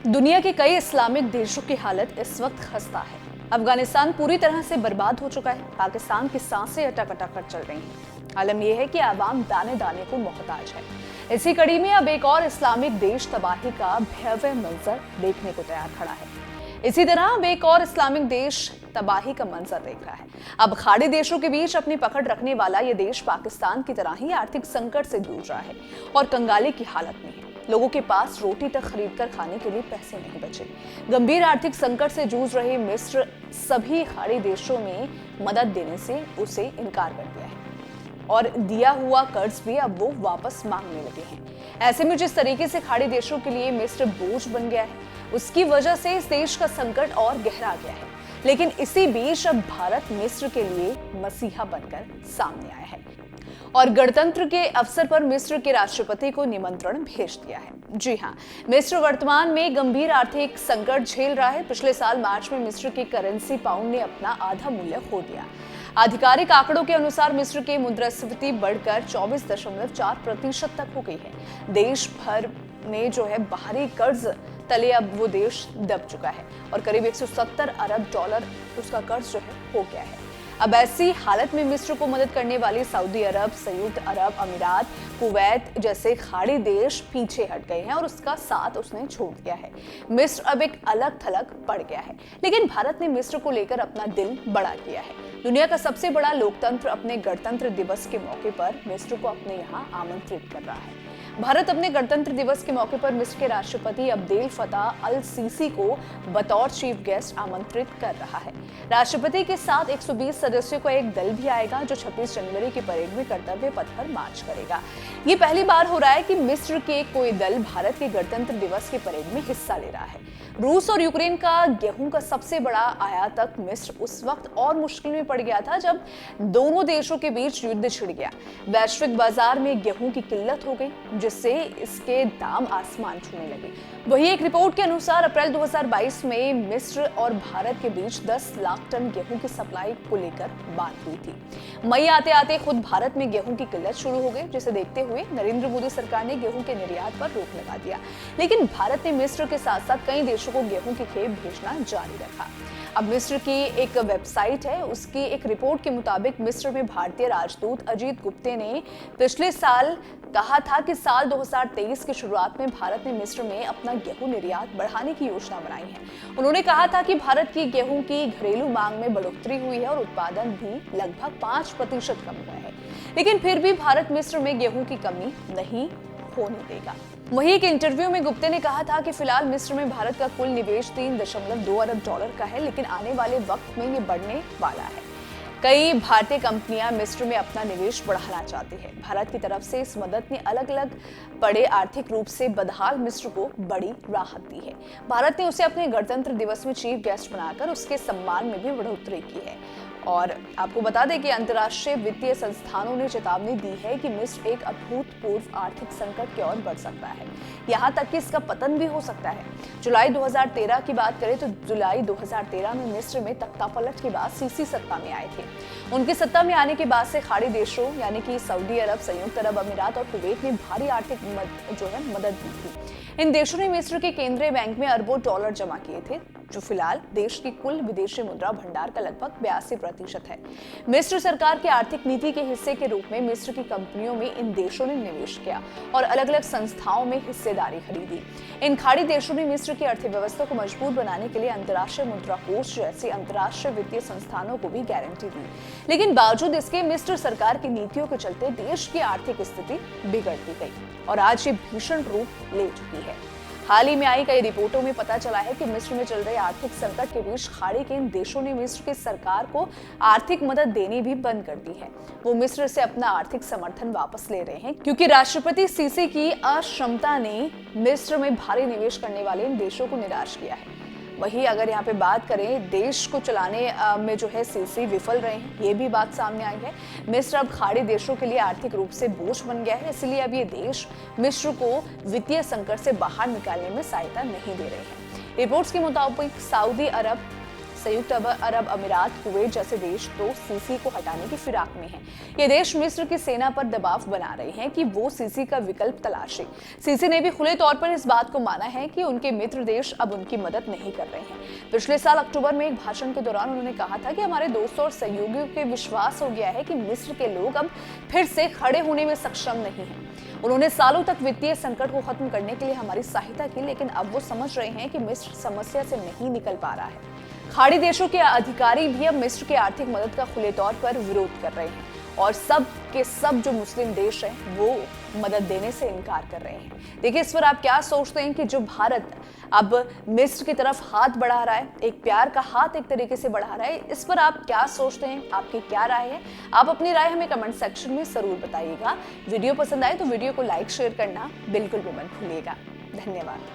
दुनिया के कई इस्लामिक देशों की हालत इस वक्त खस्ता है। अफगानिस्तान पूरी तरह से बर्बाद हो चुका है। पाकिस्तान की सांसें अटक अटक कर चल रही हैं। आलम यह है कि आवाम दाने दाने को मोहताज है। इसी कड़ी में अब एक और इस्लामिक देश तबाही का भयावह मंजर देखने को तैयार खड़ा है। इसी तरह अब एक और इस्लामिक देश तबाही का मंजर देख रहा है। अब खाड़ी देशों के बीच अपनी पकड़ रखने वाला यह देश पाकिस्तान की तरह ही आर्थिक संकट से जूझ रहा है और कंगाली की हालत में है। लोगों के पास रोटी तक खरीद कर खाने के लिए पैसे नहीं बचे। गंभीर आर्थिक संकट से जूझ रहे मिस्र सभी खाड़ी देशों में मदद देने से उसे इनकार कर दिया है और दिया हुआ कर्ज भी अब वो वापस मांगने लगे हैं। ऐसे में जिस तरीके से खाड़ी देशों के लिए मिस्र बोझ बन गया है, उसकी वजह से इस देश का संकट और गहरा गया है। लेकिन इसी बीच अब भारत मिस्र के लिए मसीहा बनकर सामने आया है और गणतंत्र के अवसर पर मिस्र के राष्ट्रपति को निमंत्रण भेज दिया है। जी हाँ, मिस्र वर्तमान में गंभीर आर्थिक संकट झेल रहा है। पिछले साल मार्च में मिस्र की करेंसी पाउंड ने अपना आधा मूल्य खो दिया। आधिकारिक आंकड़ों के अनुसार मिस्र की मुद्रास्फीति बढ़कर 24.4% तक हो गई है। देश भर में जो है बाहरी कर्ज तले अब वो देश दब चुका है और करीब 170 अरब डॉलर उसका कर्ज जो है हो गया है। अब ऐसी हालत में मिस्र को मदद करने वाली सऊदी अरब, संयुक्त अरब अमीरात, कुवैत जैसे खाड़ी देश पीछे हट गए हैं और उसका साथ उसने छोड़ दिया है। मिस्र अब एक अलग थलग पड़ गया है। लेकिन भारत ने मिस्र को लेकर अपना दिल बड़ा किया है। दुनिया का सबसे बड़ा लोकतंत्र अपने गणतंत्र दिवस के मौके पर मिस्र को अपने यहाँ आमंत्रित कर रहा है। भारत अपने गणतंत्र दिवस के मौके पर मिस्र के राष्ट्रपति अब्देल फताह अल सीसी को बतौर चीफ गेस्ट आमंत्रित कर रहा है। राष्ट्रपति के साथ 120 सदस्यों का एक दल भी आएगा जो 26 जनवरी की परेड में कर्तव्य पथ पर मार्च करेगा। ये पहली बार हो रहा है कि मिस्र के कोई दल भारत के गणतंत्र दिवस की परेड में हिस्सा ले रहा है। रूस और यूक्रेन का गेहूं का सबसे बड़ा आयातक मिस्र उस वक्त और मुश्किल में पड़ गया था जब दोनों देशों के बीच युद्ध छिड़ गया। वैश्विक बाजार में गेहूं की किल्लत हो गई, जिससे इसके दाम आसमान छूने लगे। वही एक रिपोर्ट के अनुसार अप्रैल 2022 में मिस्र और भारत के बीच 10 लाख टन गेहूं की सप्लाई को लेकर बात हुई थी। मई आते आते खुद भारत में गेहूं की किल्लत शुरू हो गई, जिसे देखते हुए नरेंद्र मोदी सरकार ने गेहूं के निर्यात पर रोक लगा दिया। लेकिन भारत ने मिस्र के साथ साथ कई देशों को गेहूं की खेप भेजना जारी रखा। अब मिस्र की एक वेबसाइट है, उसकी एक रिपोर्ट के मुताबिक मिस्र में भारतीय राजदूत अजीत गुप्ते ने पिछले साल कहा था कि साल 2023 की शुरुआत में भारत ने मिस्र में अपना गेहूं निर्यात बढ़ाने की योजना बनाई है। उन्होंने कहा था कि भारत की गेहूं की घरेलू मांग में बढ़ोतरी हुई है और उत्पादन भी लगभग 5% कम हुआ है। लेकिन फिर भी भारत मिस्र में गेहूं की कमी नहीं होने देगा। वही एक इंटरव्यू में गुप्ते ने कहा था कि फिलहाल मिस्र में भारत का कुल निवेश 3.2 अरब डॉलर का है, लेकिन आने वाले वक्त में ये बढ़ने वाला है। कई भारतीय कंपनियां मिस्र में अपना निवेश बढ़ाना चाहती है। भारत की तरफ से इस मदद ने अलग अलग पड़े आर्थिक रूप से बदहाल मिस्र को बड़ी राहत दी है। भारत ने उसे अपने गणतंत्र दिवस में चीफ गेस्ट बनाकर उसके सम्मान में भी बढ़ोतरी की है। और आपको बता दें कि अंतर्राष्ट्रीय वित्तीय संस्थानों ने चेतावनी दी है कि मिस्र एक अभूतपूर्व आर्थिक संकट की ओर बढ़ सकता है। यहाँ तक कि इसका पतन भी हो सकता है। जुलाई 2013 की बात करें तो जुलाई 2013 में मिस्र में तख्तापलट के बाद सीसी सत्ता में आए थे। उनकी सत्ता में आने के बाद से खाड़ी देशों यानी कि सऊदी अरब, संयुक्त अरब अमीरात और कुवैत ने भारी आर्थिक मदद दी थी। इन देशों ने मिस्र के केंद्रीय बैंक में अरबों डॉलर जमा किए थे, जो फिलहाल देश की कुल विदेशी मुद्रा भंडार का लगभग 82% है। मिस्र सरकार की आर्थिक नीति के हिस्से के रूप में मिस्र की कंपनियों में इन देशों ने निवेश किया और अलग अलग संस्थाओं में हिस्सेदारी खरीदी। इन खाड़ी देशों ने मिस्र की अर्थव्यवस्था को मजबूत बनाने के लिए अंतर्राष्ट्रीय मुद्रा कोष जैसी अंतर्राष्ट्रीय वित्तीय संस्थानों को भी गारंटी दी। लेकिन बावजूद इसके मिस्र सरकार की नीतियों के चलते देश की आर्थिक स्थिति बिगड़ती गई और आज ये भीषण रूप ले चुकी है। हाल ही में आई कई रिपोर्टों में पता चला है कि मिस्र में चल रहे आर्थिक संकट के बीच खाड़ी के इन देशों ने मिस्र की सरकार को आर्थिक मदद देनी भी बंद कर दी है। वो मिस्र से अपना आर्थिक समर्थन वापस ले रहे हैं क्योंकि राष्ट्रपति सीसी की अक्षमता ने मिस्र में भारी निवेश करने वाले इन देशों को निराश किया है। वही अगर यहाँ पे बात करें, देश को चलाने में जो है सीसी विफल रहे हैं, ये भी बात सामने आई है। मिस्र अब खाड़ी देशों के लिए आर्थिक रूप से बोझ बन गया है, इसलिए अब ये देश मिस्र को वित्तीय संकट से बाहर निकालने में सहायता नहीं दे रहे हैं। रिपोर्ट्स के मुताबिक सऊदी अरब, संयुक्त अरब अमीरात, कुवैत जैसे देश तो सीसी को हटाने की फिराक में हैं। ये देश मिस्र की सेना पर दबाव बना रहे हैं कि वो सीसी का विकल्प तलाशे। सीसी ने भी खुले तौर पर इस बात को माना है कि उनके मित्र देश अब उनकी मदद नहीं कर रहे हैं। पिछले साल अक्टूबर में एक भाषण के दौरान उन्होंने कहा था कि हमारे दोस्तों और सहयोगियों के विश्वास हो गया है कि मिस्र के लोग अब फिर से खड़े होने में सक्षम नहीं हैं। उन्होंने सालों तक वित्तीय संकट को खत्म करने के लिए हमारी सहायता की, लेकिन अब वो समझ रहे हैं कि मिस्र समस्या से नहीं निकल पा रहा है। खाड़ी देशों के अधिकारी भी अब मिस्र की आर्थिक मदद का खुले तौर पर विरोध कर रहे हैं और सब के सब जो मुस्लिम देश हैं वो मदद देने से इनकार कर रहे हैं। देखिए, इस पर आप क्या सोचते हैं कि जो भारत अब मिस्र की तरफ हाथ बढ़ा रहा है, एक प्यार का हाथ एक तरीके से बढ़ा रहा है, इस पर आप क्या सोचते हैं? आपकी क्या राय है? आप अपनी राय हमें कमेंट सेक्शन में जरूर बताइएगा। वीडियो पसंद आए तो वीडियो को लाइक शेयर करना बिल्कुल भी मत भूलिएगा। धन्यवाद।